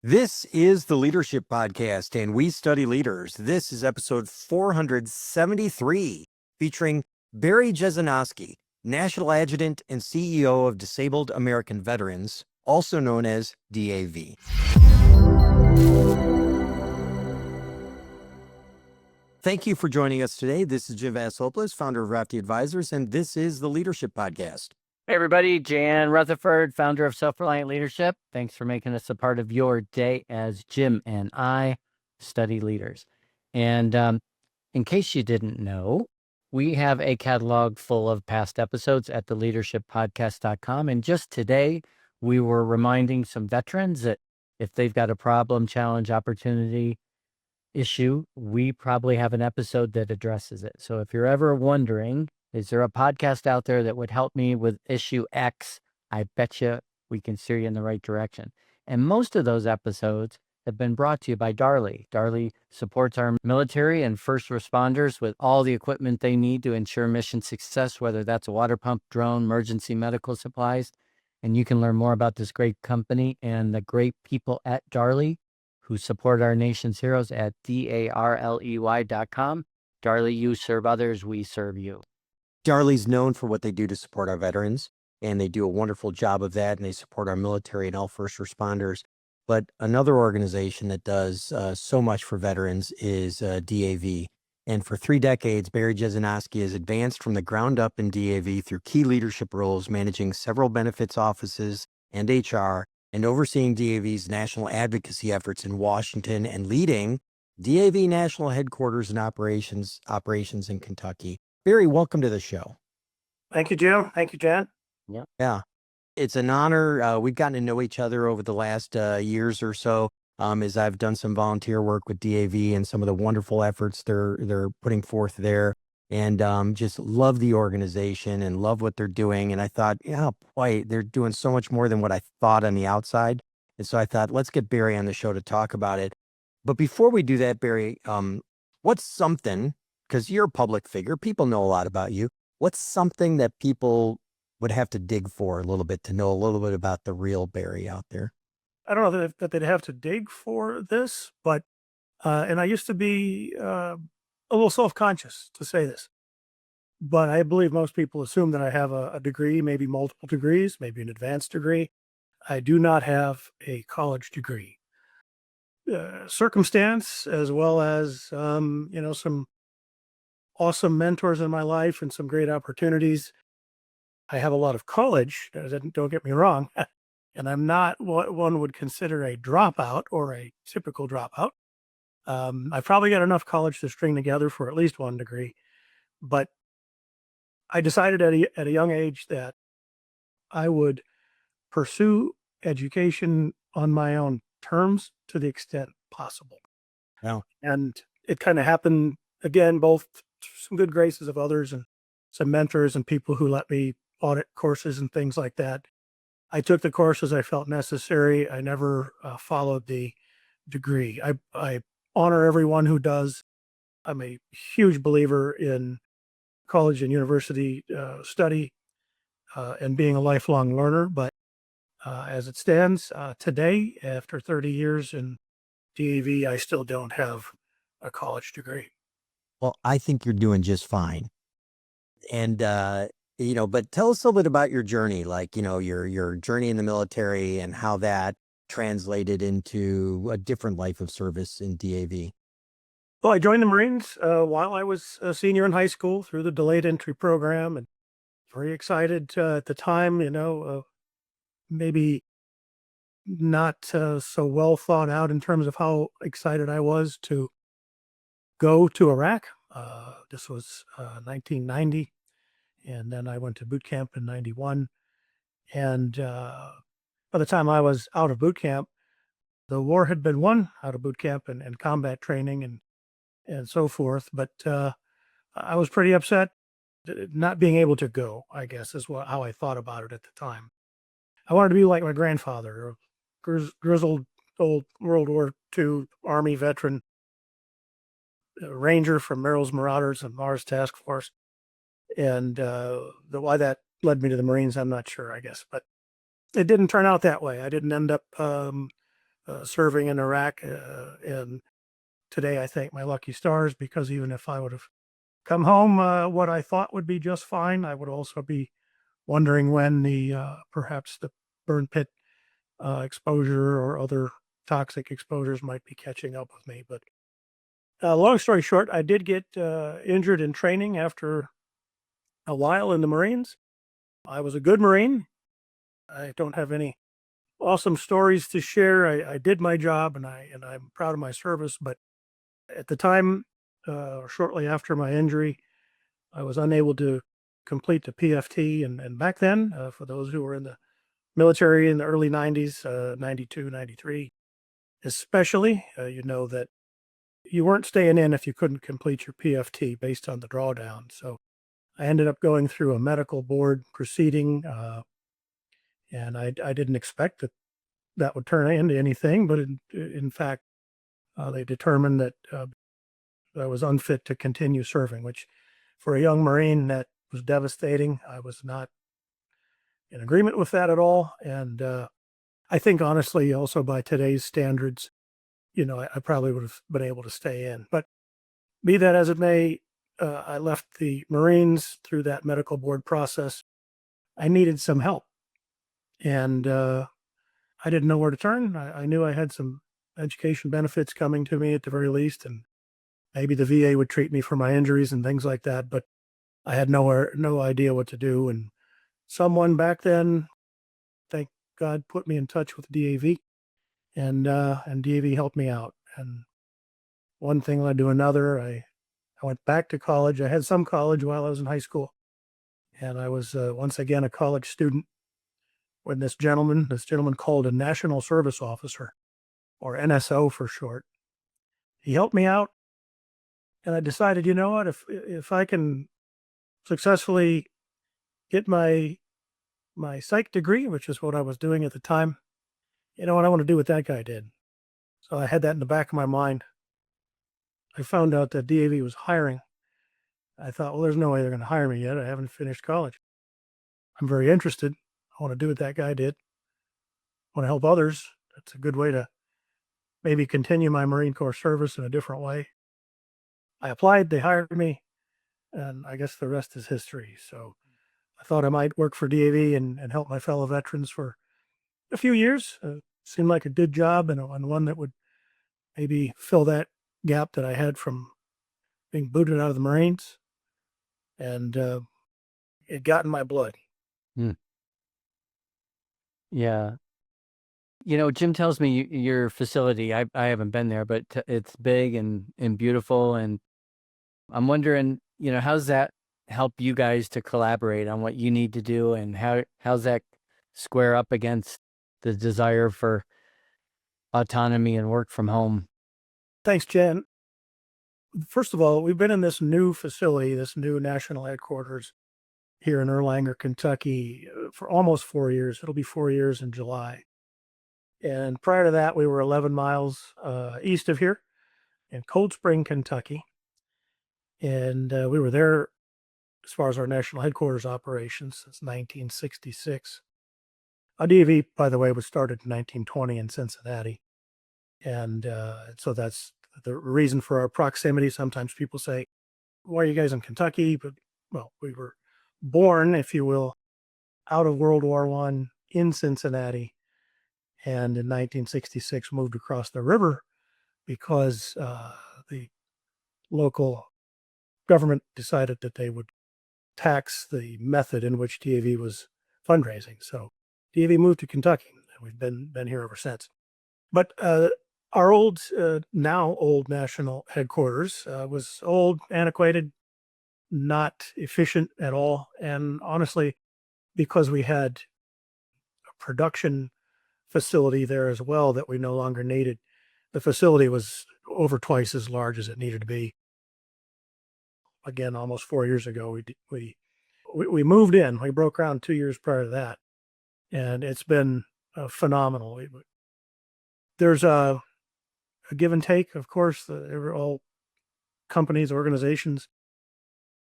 This is the Leadership Podcast, and we study leaders. This is episode 473, featuring Barry Jesinoski, National Adjutant and CEO of Disabled American Veterans, also known as DAV. Thank you for joining us today. This is Jim Vasopoulos, founder of Rafty Advisors, and this is the Leadership Podcast. Hey everybody, Jan Rutherford, founder of Self-Reliant Leadership. Thanks for making us a part of your day as Jim and I study leaders. And in case you didn't know, we have a catalog full of past episodes at theleadershippodcast.com. And just today, we were reminding some veterans that if they've got a problem, challenge, opportunity, issue, we probably have an episode that addresses it. So if you're ever wondering, is there a podcast out there that would help me with issue X? I bet you we can steer you in the right direction. And most of those episodes have been brought to you by Darley. Darley supports our military and first responders with all the equipment they need to ensure mission success, whether that's a water pump, drone, emergency medical supplies. And you can learn more about this great company and the great people at Darley who support our nation's heroes at darley.com. Darley, you serve others, we serve you. Darley's known for what they do to support our veterans, and they do a wonderful job of that, and they support our military and all first responders. But another organization that does so much for veterans is DAV. And for 3 decades, Barry Jesinoski has advanced from the ground up in DAV through key leadership roles, managing several benefits offices and HR, and overseeing DAV's national advocacy efforts in Washington and leading DAV national headquarters and operations in Kentucky. Barry, welcome to the show. Thank you, Jim. Thank you, Jan. Yeah. It's an honor. We've gotten to know each other over the last years or so as I've done some volunteer work with DAV and some of the wonderful efforts they're putting forth there, and just love the organization and love what they're doing. And I thought, yeah, boy, they're doing so much more than what I thought on the outside. And so I thought, let's get Barry on the show to talk about it. But before we do that, Barry, what's something, because you're a public figure, people know a lot about you. What's something that people would have to dig for a little bit to know a little bit about the real Barry out there? I don't know that they'd have to dig for this, but, and I used to be a little self-conscious to say this, but I believe most people assume that I have a degree, maybe multiple degrees, maybe an advanced degree. I do not have a college degree. Circumstance, as well as, some awesome mentors in my life and some great opportunities. I have a lot of college, don't get me wrong, and I'm not what one would consider a dropout or a typical dropout. I've probably got enough college to string together for at least one degree, but I decided at a young age that I would pursue education on my own terms to the extent possible. Yeah. And it kind of happened, again, both some good graces of others and some mentors and people who let me audit courses and things like that. I took the courses I felt necessary. I never followed the degree. I honor everyone who does. I'm a huge believer in college and university study and being a lifelong learner. But as it stands today, after 30 years in DAV, I still don't have a college degree. Well, I think you're doing just fine. And, but tell us a little bit about your journey, like, your journey in the military and how that translated into a different life of service in DAV. Well, I joined the Marines while I was a senior in high school through the delayed entry program, and very excited at the time, maybe not so well thought out in terms of how excited I was to go to Iraq. This was 1990, and then I went to boot camp in 91. And by the time I was out of boot camp, the war had been won out of boot camp and combat training and so forth. But I was pretty upset not being able to go, I guess, is how I thought about it at the time. I wanted to be like my grandfather, a grizzled old World War II Army veteran, Ranger from Merrill's Marauders and Mars Task Force. And why that led me to the Marines, I'm not sure, I guess. But it didn't turn out that way. I didn't end up serving in Iraq. And today I thank my lucky stars, because even if I would have come home what I thought would be just fine, I would also be wondering when perhaps the burn pit exposure or other toxic exposures might be catching up with me. But long story short, I did get injured in training after a while in the Marines. I was a good Marine. I don't have any awesome stories to share. I did my job, and I'm proud of my service. But at the time, shortly after my injury, I was unable to complete the PFT. And back then, for those who were in the military in the early 90s, 92, 93, especially, you know that you weren't staying in if you couldn't complete your PFT based on the drawdown. So I ended up going through a medical board proceeding, and I didn't expect that would turn into anything, but in fact, they determined that I was unfit to continue serving, which for a young Marine, that was devastating. I was not in agreement with that at all. And I think, honestly, also by today's standards, you know, I probably would have been able to stay in. But be that as it may, I left the Marines through that medical board process. I needed some help, and I didn't know where to turn. I knew I had some education benefits coming to me at the very least, and maybe the VA would treat me for my injuries and things like that, but I had no idea what to do. And someone back then, thank God, put me in touch with DAV, and DAV helped me out. And one thing led to another. I went back to college. I had some college while I was in high school, and I was once again a college student when this gentleman called a National Service Officer, or NSO for short. He helped me out, and I decided, you know what, if I can successfully get my psych degree, which is what I was doing at the time, you know what, I want to do what that guy did. So I had that in the back of my mind. I found out that DAV was hiring. I thought, well, there's no way they're going to hire me yet. I haven't finished college. I'm very interested. I want to do what that guy did. I want to help others. That's a good way to maybe continue my Marine Corps service in a different way. I applied, they hired me, and I guess the rest is history. So I thought I might work for DAV and help my fellow veterans for a few years. Seemed like a good job, and one that would maybe fill that gap that I had from being booted out of the Marines. And it got in my blood. Yeah. You know, Jim tells me your facility, I haven't been there, but it's big and beautiful. And I'm wondering, you know, how's that help you guys to collaborate on what you need to do? And how's that square up against the desire for autonomy and work from home? Thanks, Jen. First of all, we've been in this new facility, this new national headquarters here in Erlanger, Kentucky, for almost 4 years. It'll be 4 years in July. And prior to that, we were 11 miles east of here in Cold Spring, Kentucky. And we were there as far as our national headquarters operations since 1966. DAV, by the way, was started in 1920 in Cincinnati. And so that's the reason for our proximity. Sometimes people say, why are you guys in Kentucky? But, well, we were born, if you will, out of World War I in Cincinnati. And in 1966 moved across the river because the local government decided that they would tax the method in which DAV was fundraising. So DAV moved to Kentucky, and we've been here ever since. But our now old national headquarters was old, antiquated, not efficient at all. And honestly, because we had a production facility there as well that we no longer needed, the facility was over twice as large as it needed to be. Again, almost 4 years ago, we moved in. We broke ground 2 years prior to that, and it's been phenomenal. There's a give and take, of course. All companies, organizations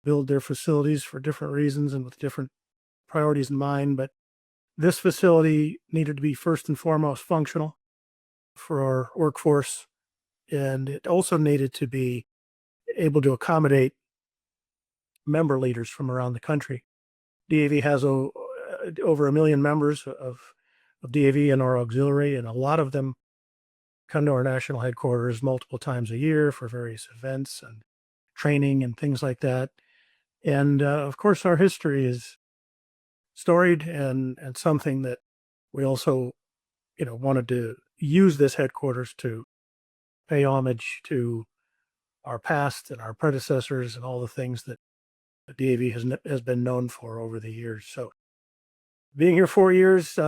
build their facilities for different reasons and with different priorities in mind. But this facility needed to be first and foremost functional. for our workforce, and it also needed to be able to accommodate member leaders from around the country. DAV has over 1 million members of DAV and our auxiliary, and a lot of them come to our national headquarters multiple times a year for various events and training and things like that. And of course, our history is storied and something that we also, wanted to use this headquarters to pay homage to our past and our predecessors and all the things that the DAV has been known for over the years. So being here 4 years,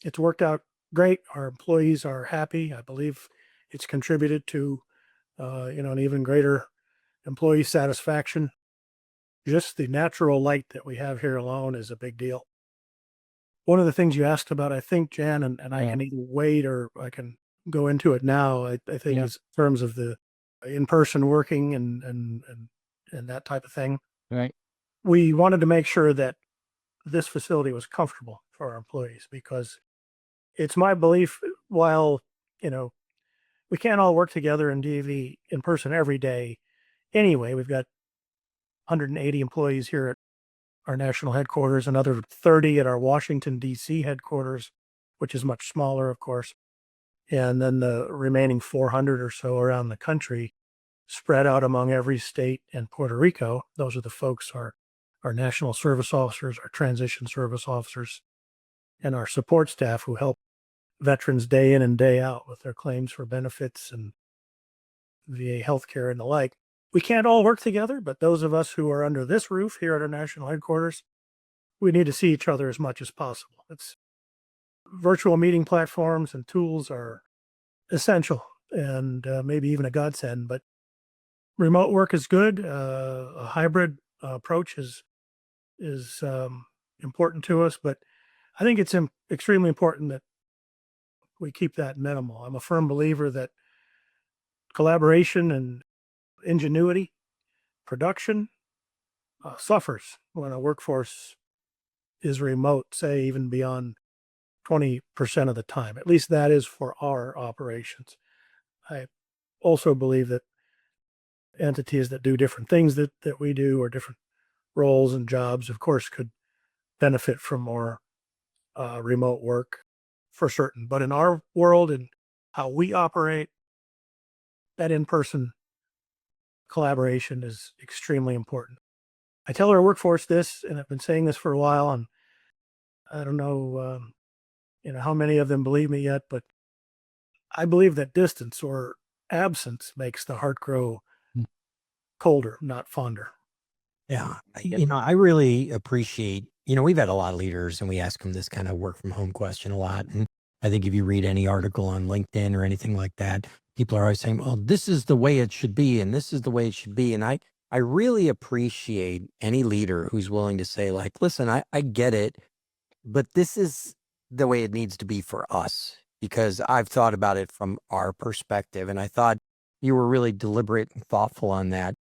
it's worked out great. Our employees are happy. I believe it's contributed to, an even greater employee satisfaction. Just the natural light that we have here alone is a big deal. One of the things you asked about, I think, Jan, and I can either wait or I can go into it now. I think is in terms of the in-person working and that type of thing. Right. We wanted to make sure that this facility was comfortable for our employees, because it's my belief, while, we can't all work together in DAV in person every day anyway. We've got 180 employees here at our national headquarters, another 30 at our Washington, D.C. headquarters, which is much smaller, of course. And then the remaining 400 or so around the country, spread out among every state and Puerto Rico. Those are the folks, our national service officers, our transition service officers, and our support staff who help veterans day in and day out with their claims for benefits and VA healthcare and the like. We can't all work together, but those of us who are under this roof here at our national headquarters, we need to see each other as much as possible. Virtual meeting platforms and tools are essential and maybe even a godsend, but remote work is good. A hybrid approach is important to us, but I think it's extremely important that we keep that minimal. I'm a firm believer that collaboration and ingenuity, production, suffers when a workforce is remote, say even beyond 20% of the time. At least that is for our operations. I also believe that entities that do different things that we do, or different roles and jobs, of course, could benefit from more remote work for certain. But in our world and how we operate, that in-person collaboration is extremely important. I tell our workforce this, and I've been saying this for a while, and I don't know, how many of them believe me yet, but I believe that distance or absence makes the heart grow colder, not fonder. Yeah. I really appreciate, we've had a lot of leaders and we ask them this kind of work from home question a lot. And I think if you read any article on LinkedIn or anything like that, people are always saying, well, this is the way it should be. And this is the way it should be. And I really appreciate any leader who's willing to say, like, listen, I get it, but this is the way it needs to be for us, because I've thought about it from our perspective. And I thought you were really deliberate and thoughtful on that.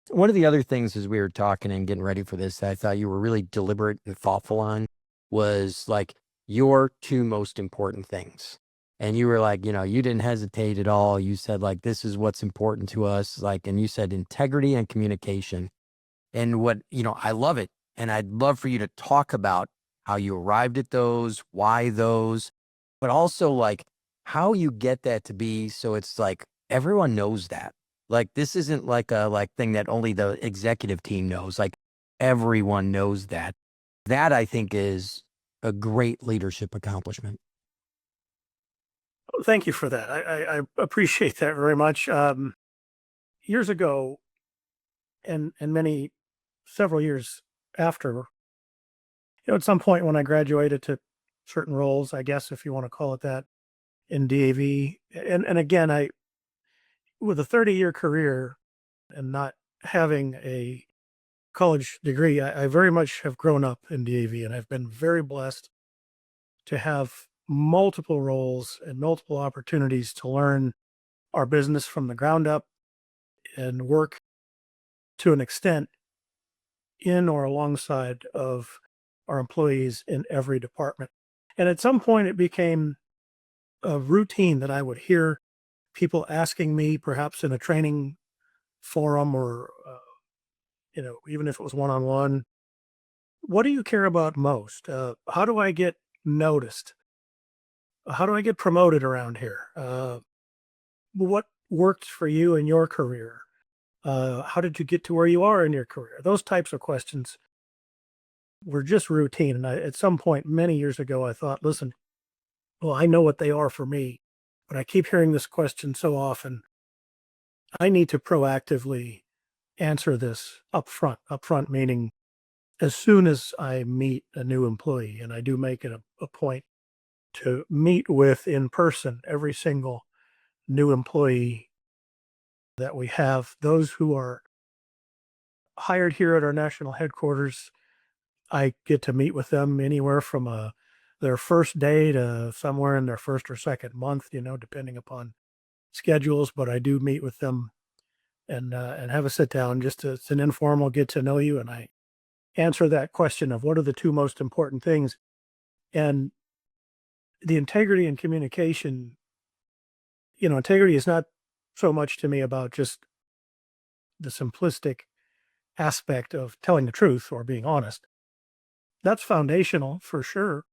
One of the other things as we were talking and getting ready for this that I thought you were really deliberate and thoughtful on was like your two most important things. And you were like, you didn't hesitate at all. You said, like, this is what's important to us. Like, and you said integrity and communication. And what, I love it. And I'd love for you to talk about how you arrived at those, why those, but also like how you get that to be so it's like everyone knows that. Like, this isn't like a thing that only the executive team knows. Like, everyone knows that. That, I think, is a great leadership accomplishment. Thank you for that. I appreciate that very much. Years ago, and several years after, at some point when I graduated to certain roles, I guess, if you want to call it that, in DAV, and again, with a 30-year career and not having a college degree, I very much have grown up in DAV, and I've been very blessed to have multiple roles and multiple opportunities to learn our business from the ground up and work to an extent in or alongside of our employees in every department. And at some point it became a routine that I would hear people asking me, perhaps in a training forum or, even if it was one-on-one, what do you care about most? How do I get noticed? How do I get promoted around here? What worked for you in your career? How did you get to where you are in your career? Those types of questions were just routine. And at some point, many years ago, I thought, listen, well, I know what they are for me, but I keep hearing this question so often. I need to proactively answer this up front. Up front meaning as soon as I meet a new employee, and I do make it a point to meet with in person every single new employee that we have, those who are hired here at our national headquarters. I get to meet with them anywhere from their first day to somewhere in their first or second month, depending upon schedules. But I do meet with them and have a sit down. It's an informal get to know you, and I answer that question of what are the two most important things. And the integrity and communication, integrity is not so much to me about just the simplistic aspect of telling the truth or being honest. That's foundational for sure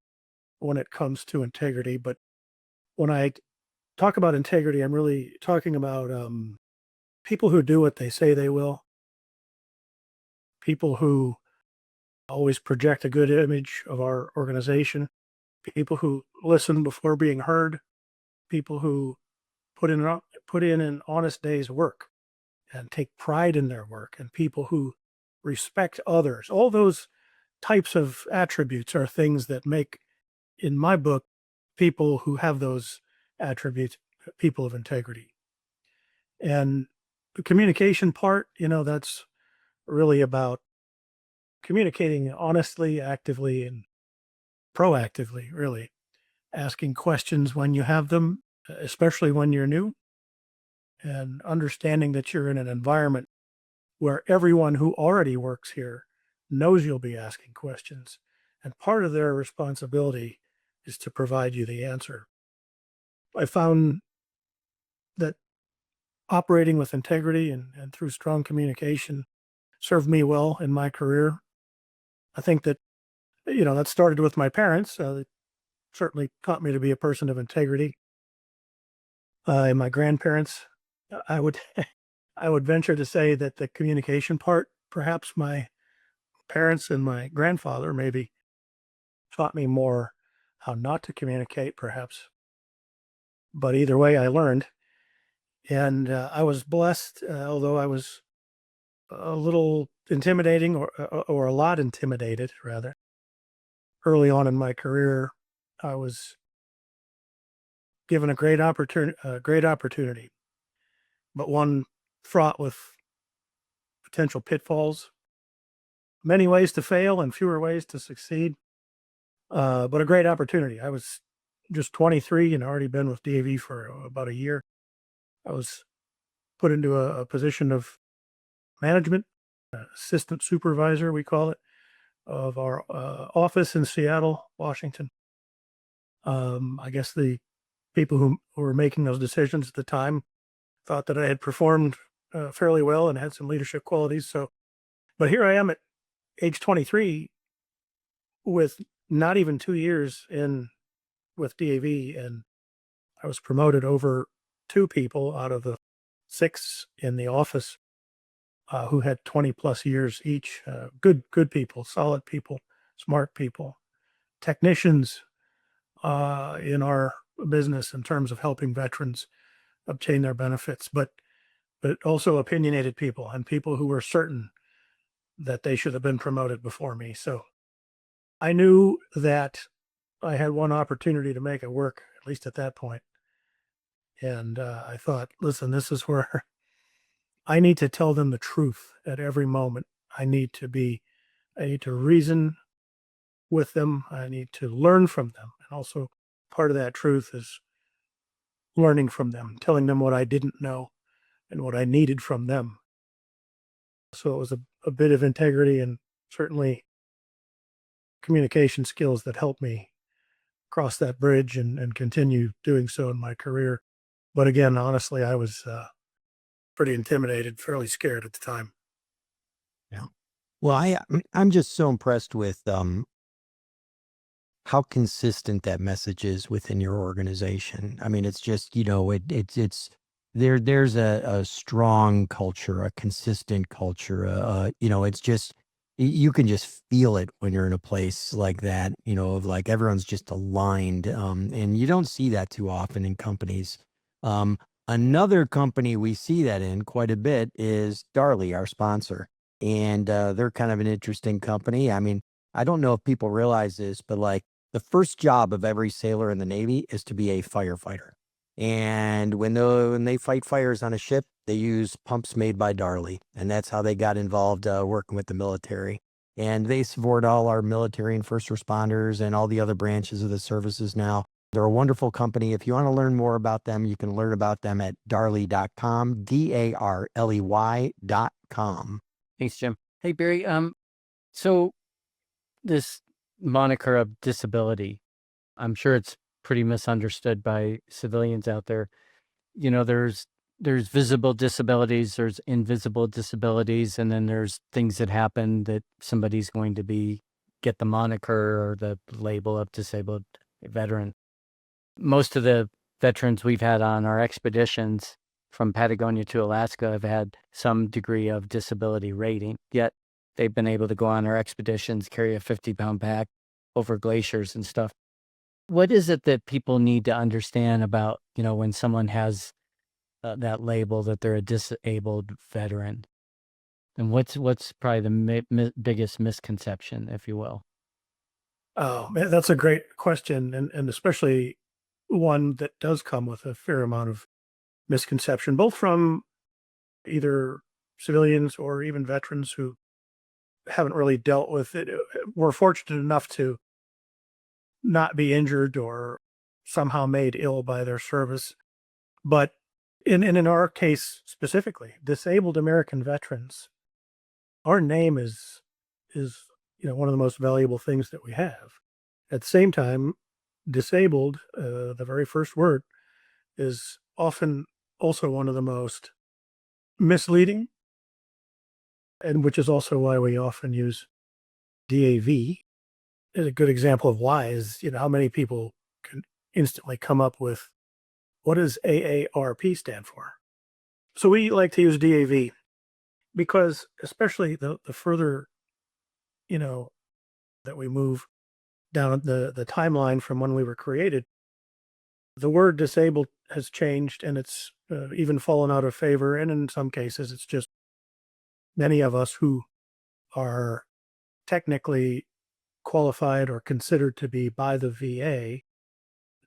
when it comes to integrity. But when I talk about integrity, I'm really talking about people who do what they say they will, people who always project a good image of our organization, people who listen before being heard, people who put in an honest day's work and take pride in their work, and people who respect others. All those types of attributes are things that make, in my book, people who have those attributes people of integrity. And the communication part, that's really about communicating honestly, actively, and proactively, really. Asking questions when you have them, especially when you're new, and understanding that you're in an environment where everyone who already works here knows you'll be asking questions. And part of their responsibility is to provide you the answer. I found that operating with integrity and through strong communication served me well in my career. I think that, that started with my parents. They certainly taught me to be a person of integrity. And my grandparents, I would, I would venture to say that the communication part, perhaps my parents and my grandfather maybe taught me more how not to communicate, perhaps. But either way, I learned. And I was blessed, although I was a little intimidating or a lot intimidated, rather. Early on in my career, I was given a great opportunity, but one fraught with potential pitfalls, many ways to fail and fewer ways to succeed. But a great opportunity. I was just 23 and already been with DAV for about a year. I was put into a position of management, assistant supervisor, we call it, of our office in Seattle, Washington. I guess the people who were making those decisions at the time thought that I had performed fairly well and had some leadership qualities. But here I am at age 23 with not even 2 years in with DAV, and I was promoted over 2 people out of the 6 in the office who had 20 plus years each. Good people, solid people, smart people, technicians in our business in terms of helping veterans obtain their benefits, but also opinionated people and people who were certain that they should have been promoted before me. So I knew that I had one opportunity to make it work, at least at that point. And I thought, listen, this is where I need to tell them the truth at every moment. I need to reason with them. I need to learn from them. And also part of that truth is learning from them, telling them what I didn't know and what I needed from them. So it was a bit of integrity and certainly communication skills that helped me cross that bridge and continue doing so in my career. But again, honestly, I was pretty intimidated, fairly scared at the time. Yeah. Well, I'm just so impressed with how consistent that message is within your organization. I mean, it's just, there's a strong culture, a consistent culture. It's just you can just feel it when you're in a place like that. Of like everyone's just aligned, and you don't see that too often in companies. Um, Another company we see that in quite a bit is Darley, our sponsor, and they're kind of an interesting company. I mean, I don't know if people realize this, but like the first job of every sailor in the Navy is to be a firefighter. And when they fight fires on a ship, they use pumps made by Darley. And that's how they got involved working with the military. And they support all our military and first responders and all the other branches of the services now. They're a wonderful company. If you want to learn more about them, you can learn about them at darley.com, DARLEY.com. Thanks, Jim. Hey, Barry. So this moniker of disability, I'm sure it's pretty misunderstood by civilians out there. There's visible disabilities, there's invisible disabilities, and then there's things that happen that somebody's going to get the moniker or the label of disabled veteran. Most of the veterans we've had on our expeditions from Patagonia to Alaska have had some degree of disability rating, yet they've been able to go on our expeditions, carry a 50-pound pack over glaciers and stuff. What is it that people need to understand about, when someone has that label that they're a disabled veteran? And what's probably the biggest misconception, if you will? Oh, man, that's a great question, and especially one that does come with a fair amount of misconception, both from either civilians or even veterans who haven't really dealt with it. We're fortunate enough to not be injured or somehow made ill by their service. But in our case specifically, disabled American veterans, our name is one of the most valuable things that we have. At the same time, disabled, the very first word, is often also one of the most misleading, and which is also why we often use DAV. A good example of why is, how many people can instantly come up with what does AARP stand for? So we like to use DAV because especially the further, that we move down the timeline from when we were created, the word disabled has changed and it's even fallen out of favor. And in some cases, it's just many of us who are technically qualified or considered to be by the VA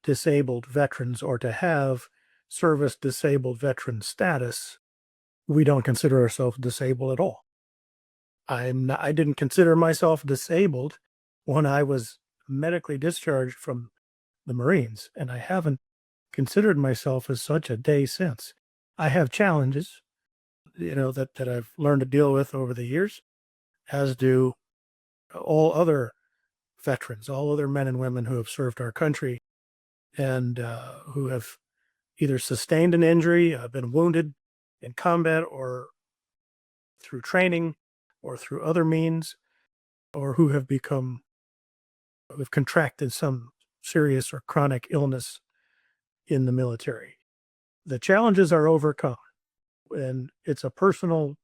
disabled veterans or to have service disabled veteran status, we don't consider ourselves disabled at all. I didn't consider myself disabled when I was medically discharged from the Marines, and I haven't considered myself as such a day since. I have challenges, that I've learned to deal with over the years, as do all other veterans, all other men and women who have served our country and who have either sustained an injury, been wounded in combat or through training or through other means, or who have contracted some serious or chronic illness in the military. The challenges are overcome, and it's a personal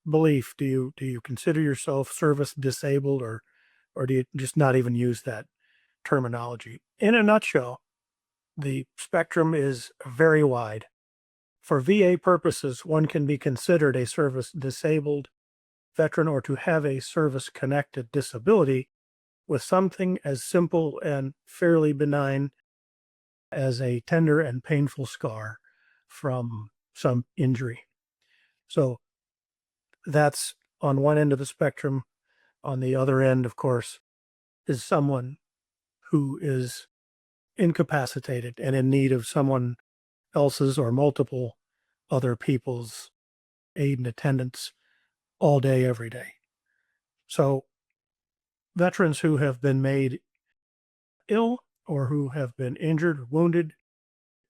belief. Do you consider yourself service disabled, or do you just not even use that terminology? In a nutshell, the spectrum is very wide. For VA purposes, one can be considered a service disabled veteran or to have a service connected disability with something as simple and fairly benign as a tender and painful scar from some injury. So that's on one end of the spectrum. On the other end, of course, is someone who is incapacitated and in need of someone else's or multiple other people's aid and attendance all day, every day. So veterans who have been made ill or who have been injured or wounded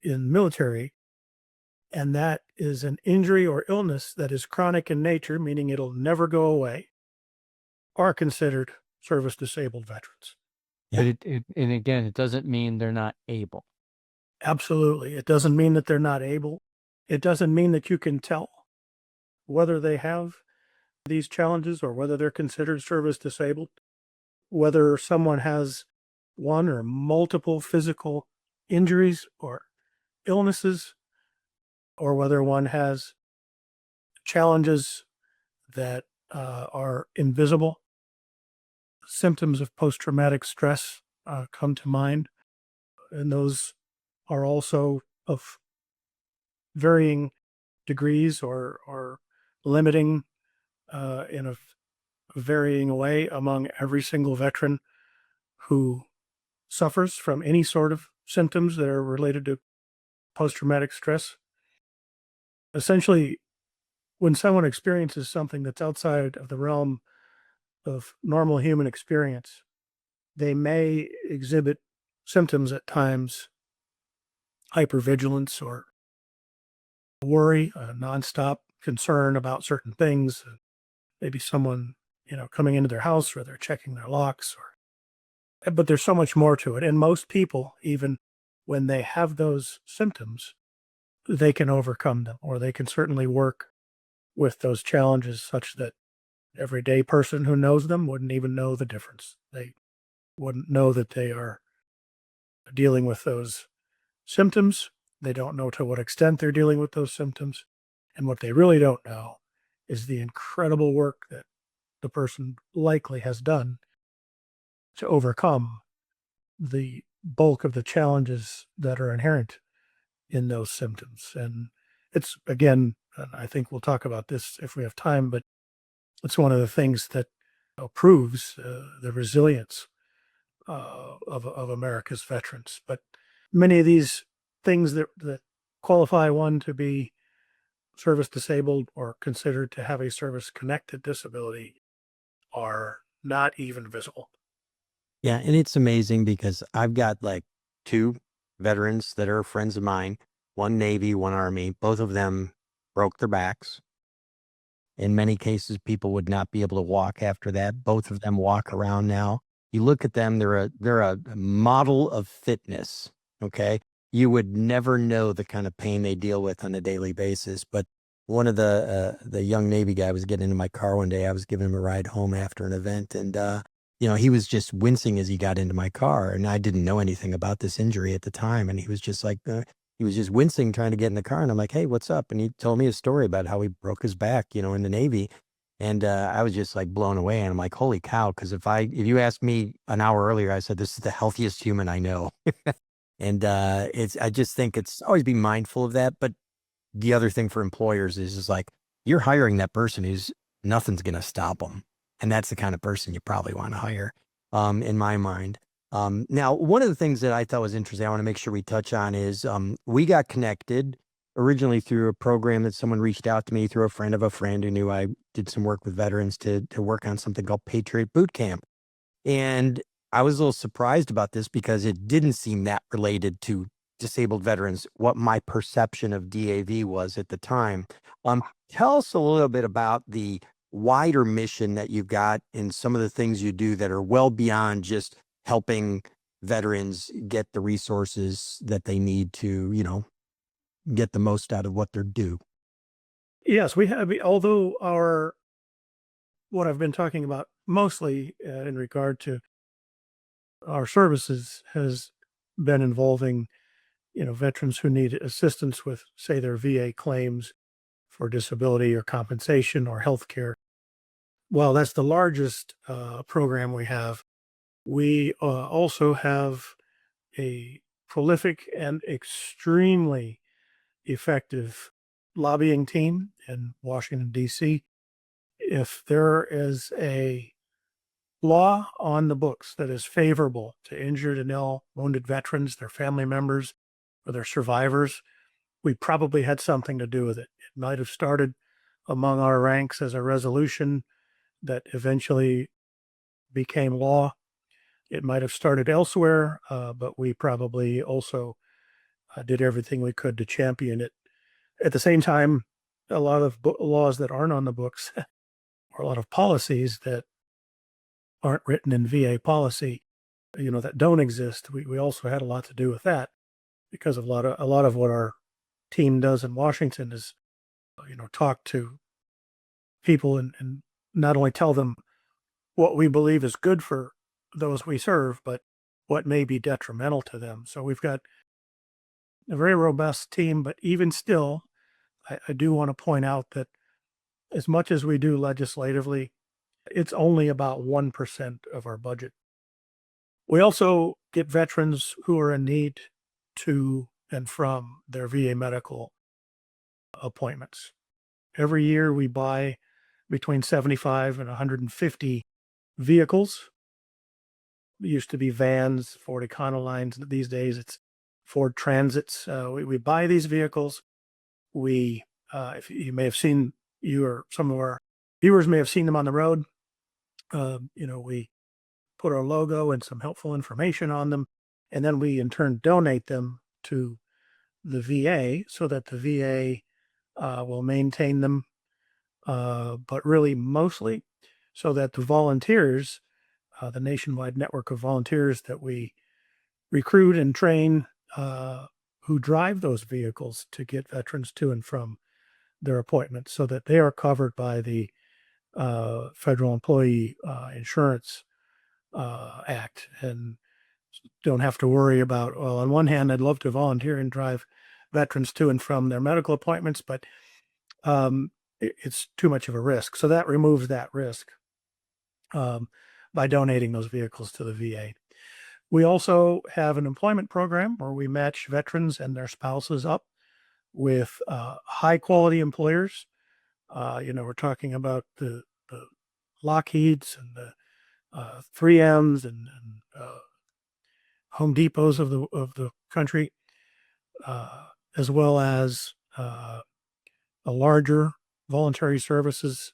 in military, and that is an injury or illness that is chronic in nature, meaning it'll never go away, are considered service disabled veterans. But and again, it doesn't mean they're not able. Absolutely. It doesn't mean that they're not able. It doesn't mean that you can tell whether they have these challenges or whether they're considered service disabled, whether someone has one or multiple physical injuries or illnesses, or whether one has challenges that are invisible. Symptoms of post-traumatic stress come to mind, and those are also of varying degrees or limiting in a varying way among every single veteran who suffers from any sort of symptoms that are related to post-traumatic stress. Essentially, when someone experiences something that's outside of the realm of normal human experience, they may exhibit symptoms at times, hypervigilance or worry, a nonstop concern about certain things, maybe someone, coming into their house or they're checking their locks, but there's so much more to it. And most people, even when they have those symptoms, they can overcome them, or they can certainly work with those challenges such that everyday person who knows them wouldn't even know the difference. They wouldn't know that they are dealing with those symptoms. They don't know to what extent they're dealing with those symptoms. And what they really don't know is the incredible work that the person likely has done to overcome the bulk of the challenges that are inherent in those symptoms. And it's, again, and I think we'll talk about this if we have time, but it's one of the things that proves the resilience of America's veterans. But many of these things that qualify one to be service disabled or considered to have a service-connected disability are not even visible. Yeah, and it's amazing because I've got like two veterans that are friends of mine, one Navy, one Army. Both of them broke their backs. In many cases, people would not be able to walk after that. Both of them walk around now. You look at them, they're a model of fitness, okay? You would never know the kind of pain they deal with on a daily basis. But one of the young Navy guy was getting into my car one day. I was giving him a ride home after an event, and he was just wincing as he got into my car, and I didn't know anything about this injury at the time, and he was just like, he was just wincing trying to get in the car, and I'm like, "Hey, what's up?" And he told me a story about how he broke his back, in the Navy, and I was just like blown away, and I'm like, "Holy cow!" Because if you asked me an hour earlier, I said this is the healthiest human I know, and I just think it's always be mindful of that. But the other thing for employers is like you're hiring that person who's nothing's going to stop them. And that's the kind of person you probably want to hire, in my mind. Now, one of the things that I thought was interesting, I want to make sure we touch on is we got connected originally through a program that someone reached out to me through a friend of a friend who knew I did some work with veterans to work on something called Patriot Boot Camp. And I was a little surprised about this because it didn't seem that related to disabled veterans, what my perception of DAV was at the time. Tell us a little bit about the wider mission that you've got and some of the things you do that are well beyond just helping veterans get the resources that they need to, get the most out of what they're due. Yes, we have, although what I've been talking about mostly in regard to our services has been involving, veterans who need assistance with, say, their VA claims for disability or compensation or health care. Well, that's the largest program we have. We also have a prolific and extremely effective lobbying team in Washington, D.C. If there is a law on the books that is favorable to injured and ill, wounded veterans, their family members, or their survivors, we probably had something to do with it. It might have started among our ranks as a resolution that eventually became law. It might have started elsewhere, but we probably also did everything we could to champion it. At the same time, a lot of laws that aren't on the books or a lot of policies that aren't written in VA policy, that don't exist. We also had a lot to do with that, because a lot of what our team does in Washington is, talk to people and not only tell them what we believe is good for those we serve, but what may be detrimental to them. So we've got a very robust team, but even still, I do want to point out that as much as we do legislatively, it's only about 1% of our budget. We also get veterans who are in need to and from their VA medical appointments. Every year we buy between 75 and 150 vehicles. It used to be vans, Ford Econolines. These days it's Ford Transits. We buy these vehicles. We, if you may have seen, you or some of our viewers may have seen them on the road. We put our logo and some helpful information on them, and then we in turn donate them to the VA so that the VA will maintain them, but really mostly so that the volunteers, the nationwide network of volunteers that we recruit and train, who drive those vehicles to get veterans to and from their appointments, so that they are covered by the Federal Employee Insurance Act, and don't have to worry about, well, on one hand, I'd love to volunteer and drive veterans to and from their medical appointments, but it's too much of a risk. So that removes that risk by donating those vehicles to the VA. We also have an employment program where we match veterans and their spouses up with high quality employers. We're talking about the Lockheeds and the 3Ms and Home Depots of the country, as well as a larger voluntary services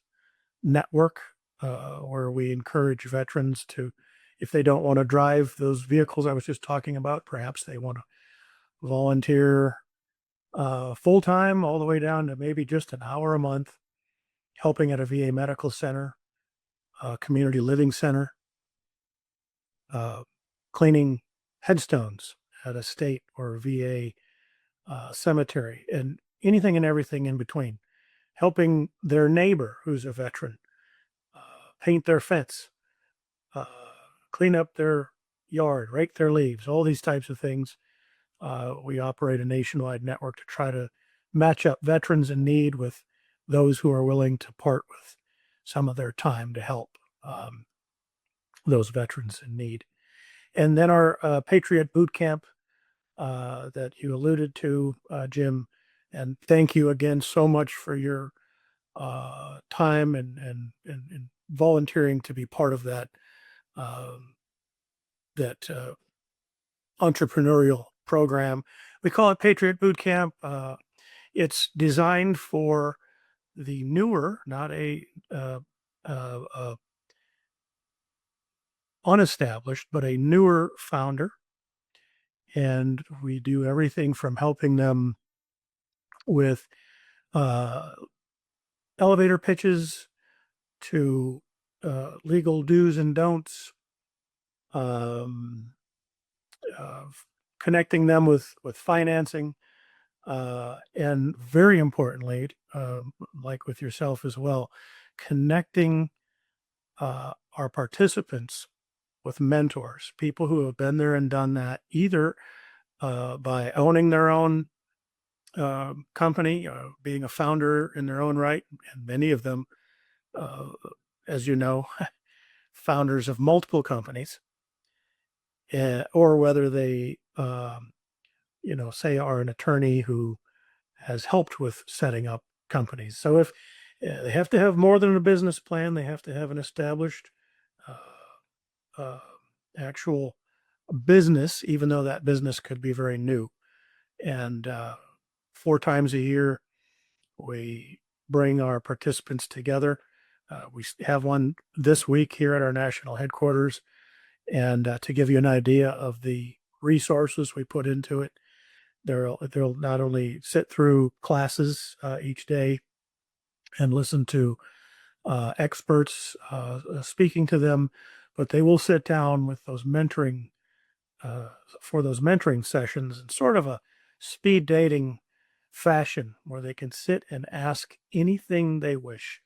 network where we encourage veterans to, if they don't want to drive those vehicles I was just talking about, perhaps they want to volunteer full-time all the way down to maybe just an hour a month, helping at a VA medical center, a community living center, cleaning headstones at a state or VA cemetery, and anything and everything in between, helping their neighbor who's a veteran paint their fence, clean up their yard, rake their leaves, all these types of things. We operate a nationwide network to try to match up veterans in need with those who are willing to part with some of their time to help those veterans in need. And then our Patriot Boot Camp that you alluded to, Jim, and thank you again so much for your time and volunteering to be part of that entrepreneurial program. We call it Patriot Boot Camp. It's designed for the newer, not unestablished, but a newer founder. And we do everything from helping them with elevator pitches to legal do's and don'ts, connecting them with financing, and very importantly, like with yourself as well, connecting our participants with mentors, people who have been there and done that, either by owning their own company, being a founder in their own right, and many of them, as you know, founders of multiple companies, or whether they, say are an attorney who has helped with setting up companies. So if they have to have more than a business plan, they have to have an established actual business, even though that business could be very new. And 4 times a year, we bring our participants together. We have one this week here at our national headquarters, And to give you an idea of the resources we put into it, they'll not only sit through classes each day and listen to experts speaking to them, but they will sit down with those mentoring for those mentoring sessions in sort of a speed dating fashion where they can sit and ask anything they wish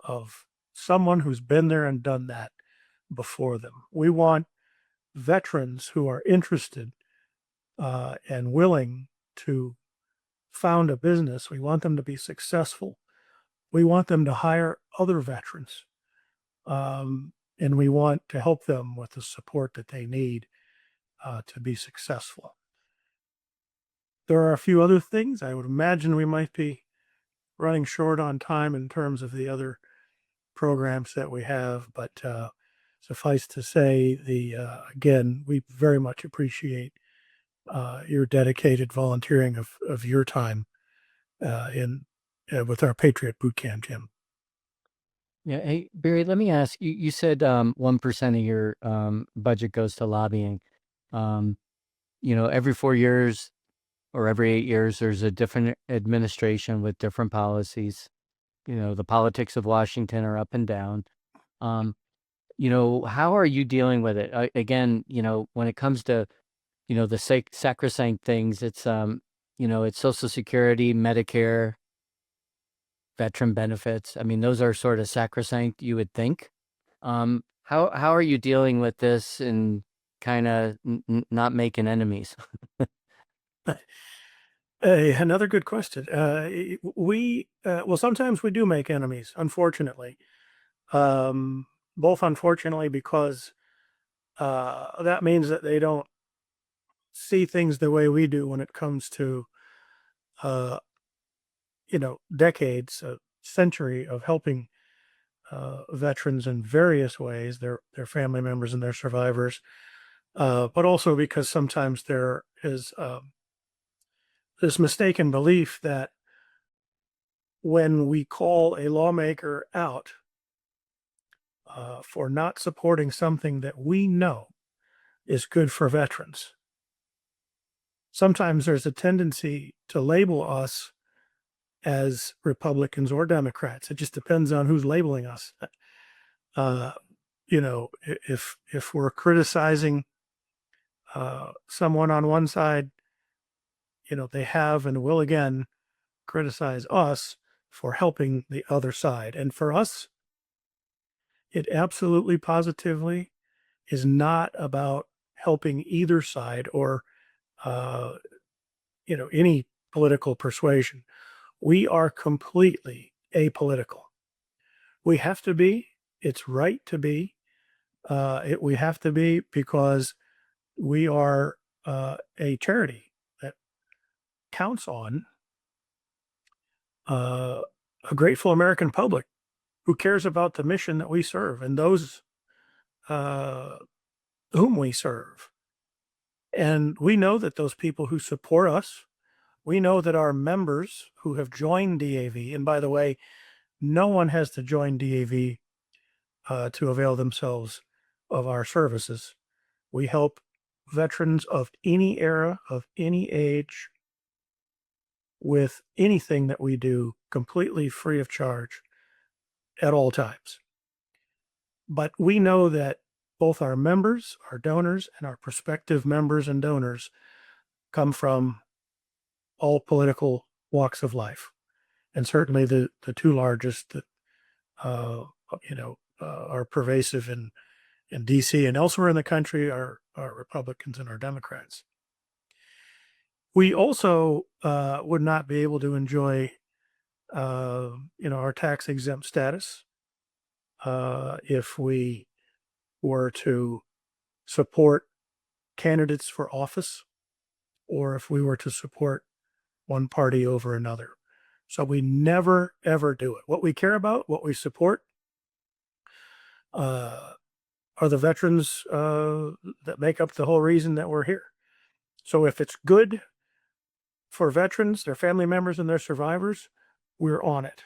of someone who's been there and done that before them. We want veterans who are interested and willing to found a business. We want them to be successful. We want them to hire other veterans. And we want to help them with the support that they need to be successful. There are a few other things. I would imagine we might be running short on time in terms of the other programs that we have, but suffice to say, again, we very much appreciate your dedicated volunteering of your time with our Patriot Boot Camp, Jim. Yeah. Hey, Barry, let me ask you, you said 1% of your budget goes to lobbying. Every 4 years or every 8 years, there's a different administration with different policies. The politics of Washington are up and down. How are you dealing with it? Again, when it comes to, the sacrosanct things, it's, it's Social Security, Medicare, veteran benefits. I mean, those are sort of sacrosanct, you would think. How are you dealing with this and kind of not making enemies? Another good question. Well, sometimes we do make enemies, unfortunately. Both unfortunately because that means that they don't see things the way we do when it comes to, decades, a century of helping veterans in various ways, their family members and their survivors, but also because sometimes there is this mistaken belief that when we call a lawmaker out for not supporting something that we know is good for veterans, sometimes there's a tendency to label us as Republicans or Democrats. It just depends on who's labeling us. If we're criticizing someone on one side, they have and will again criticize us for helping the other side. And for us, it absolutely positively is not about helping either side or, any political persuasion. We are completely apolitical. We have to be. It's right to be. We have to be because we are a charity that counts on a grateful American public who cares about the mission that we serve and those whom we serve. And we know that those people who support us, we know that our members who have joined DAV, and by the way, no one has to join DAV to avail themselves of our services. We help veterans of any era, of any age, with anything that we do completely free of charge at all times. But we know that both our members, our donors, and our prospective members and donors come from all political walks of life. And certainly the two largest that, are pervasive in DC and elsewhere in the country are Republicans and are Democrats. We also would not be able to enjoy, our tax exempt status if we were to support candidates for office or if we were to support one party over another. So we never, ever do it. What we care about, what we support, are the veterans that make up the whole reason that we're here. So if it's good for veterans, their family members, and their survivors, we're on it.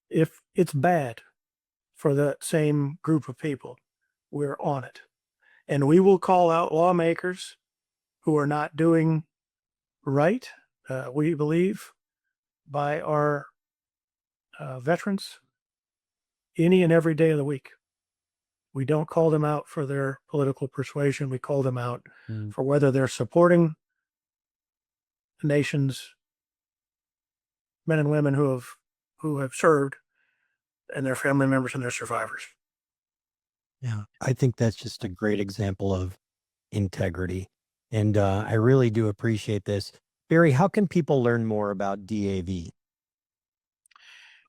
If it's bad for that same group of people, we're on it. And we will call out lawmakers who are not doing right, we believe, by our veterans any and every day of the week. We don't call them out for their political persuasion. We call them out for whether they're supporting the nation's men and women who have served, and their family members and their survivors. Yeah, I think that's just a great example of integrity. And I really do appreciate this. Barry, how can people learn more about DAV?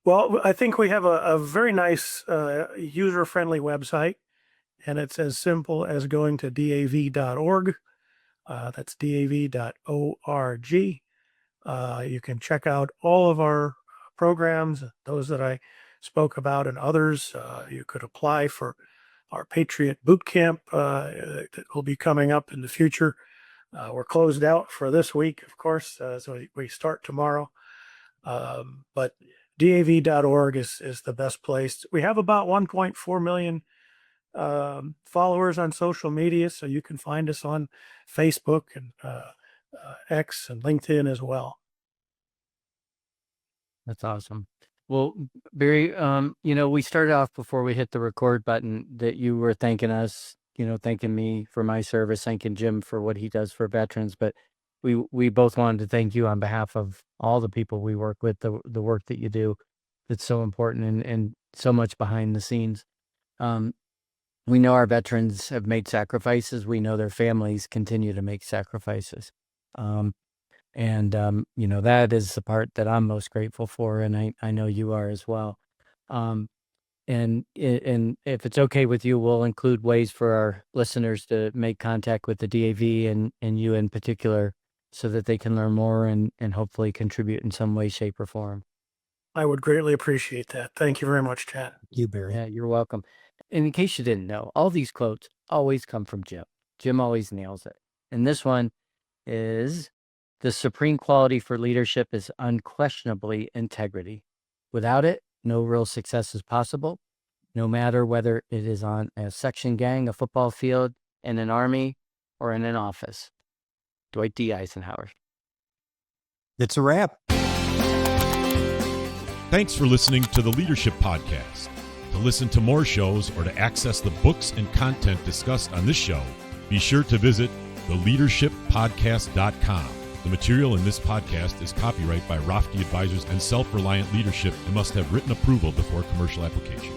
Well, I think we have a very nice user-friendly website, and it's as simple as going to dav.org. That's dav.org. You can check out all of our programs, those that I spoke about and others. You could apply for our Patriot Boot Camp that will be coming up in the future. We're closed out for this week, of course, so we start tomorrow. But dav.org is the best place. We have about 1.4 million followers on social media, so you can find us on Facebook and X and LinkedIn as well. That's awesome. Well, Barry, we started off before we hit the record button that you were thanking us, thanking me for my service, thanking Jim for what he does for veterans. But we both wanted to thank you on behalf of all the people we work with, the work that you do. That's so important and so much behind the scenes. We know our veterans have made sacrifices. We know their families continue to make sacrifices. That is the part that I'm most grateful for, and I know you are as well. And if it's okay with you, we'll include ways for our listeners to make contact with the DAV and you in particular, so that they can learn more and hopefully contribute in some way, shape, or form. I would greatly appreciate that. Thank you very much, Chad. You, Barry. Yeah, you're welcome. And in case you didn't know, all these quotes always come from Jim. Jim always nails it. And this one is: the supreme quality for leadership is unquestionably integrity. Without it, no real success is possible, no matter whether it is on a section gang, a football field, in an army, or in an office. Dwight D. Eisenhower. It's a wrap. Thanks for listening to the Leadership Podcast. To listen to more shows or to access the books and content discussed on this show, be sure to visit theleadershippodcast.com. The material in this podcast is copyright by Rofke Advisors and Self-Reliant Leadership and must have written approval before commercial application.